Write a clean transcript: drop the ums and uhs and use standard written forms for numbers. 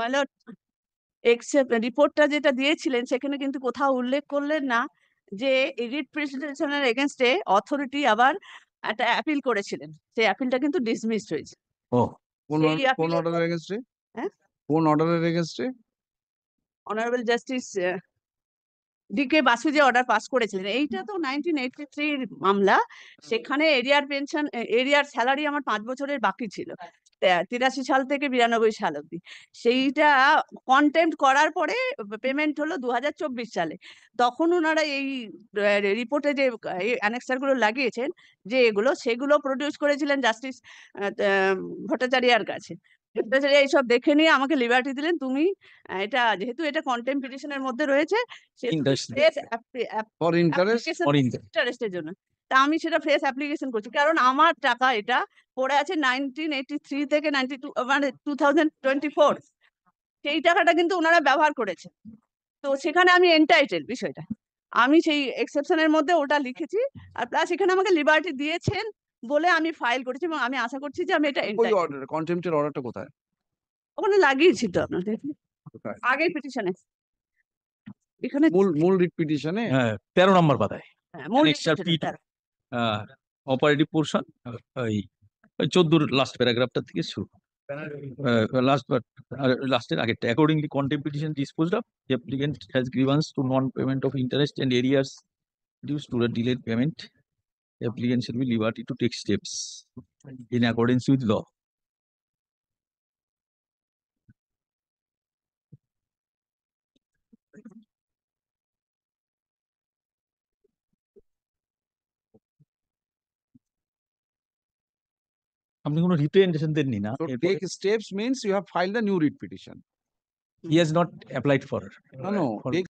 My lord, except রিপোর্টটা যেটা দিয়েছিলেন সেখানে কিন্তু কোথাও উল্লেখ করলেন না যে রিট প্রেসিডেন্টের এগেনস্টে অথরিটি আবার একটা অ্যাপিল করেছিলেন, সেই অ্যাপিলটা কিন্তু ডিসমিসড হয়েছে। ও কোন সেই কোন appeal এর অর্ডারের এগেইনস্টে? হ্যাঁ? কোন অর্ডারের এগেইনস্টে? অনারেবল জাস্টিস ডিকে বাসু যে অর্ডার পাস করেছিলেন, এইটা তো 1983 এর মামলা। সেখানে এরিয়ার পেনশন, এরিয়ার স্যালারি আমার 5 বছরের বাকি ছিল, 83 সাল থেকে 92 সাল অব্দি। সেইটা কন্টেম্প্ট করার পরে পেমেন্ট হলো 2024 সালে। তখন ওনারা এই রিপোর্টে যে অ্যানেক্সার গুলো লাগিয়েছেন, যে এগুলো সেগুলো প্রডিউস করেছিলেন জাস্টিস ভট্টাচার্যার কাছে। ভট্টাচার্য এইসব দেখে নিয়ে আমাকে লিবার্টি দিলেন, তুমি এটা যেহেতু এটা কন্টেম্প্ট পিটিশনের মধ্যে রয়েছে, Interest. For interest? For interest. ইন্টারেস্টের জন্য, তা আমি সেটা ফ্রেশ অ্যাপ্লিকেশন করছি, কারণ আমার টাকা এটা পড়ে আছে 1983 থেকে 92 মানে 2024, সেই টাকাটা কিন্তু ওনারা ব্যবহার করেছে। তো সেখানে আমি এন্টাইটেল বিষয়টা, আমি সেই এক্সেপশনের মধ্যে ওটা লিখেছি, আর প্লাস এখানে আমাকে লিবার্টি দিয়েছেন বলে আমি ফাইল করেছি, এবং আমি আশা করছি যে আমি এটা ওই entitled। অর্ডার, কন্টেম্পটের অর্ডারটা কোথায়? ওখানে লাগিয়েছি তো আপনার কোথায়? আগের পিটিশনে, এখানে মূল রিট পিটিশনে? 13 নম্বর পাতায় মূল Annexure petition এ, P2, অপারেটিভ পোর্শন, ওই 14 লাস্ট প্যারাগ্রাফটা থেকে শুরু, লাস্টের আগেরটা। Accordingly contempt petition disposed of, the applicant has grievance to non-payment of interest and arrears due to the delayed payment. The applicant shall be liberty to take steps in accordance with law. আপনি কোনো representation দেননি না? So take steps means you have filed a new writ petition. He has not applied for No, for take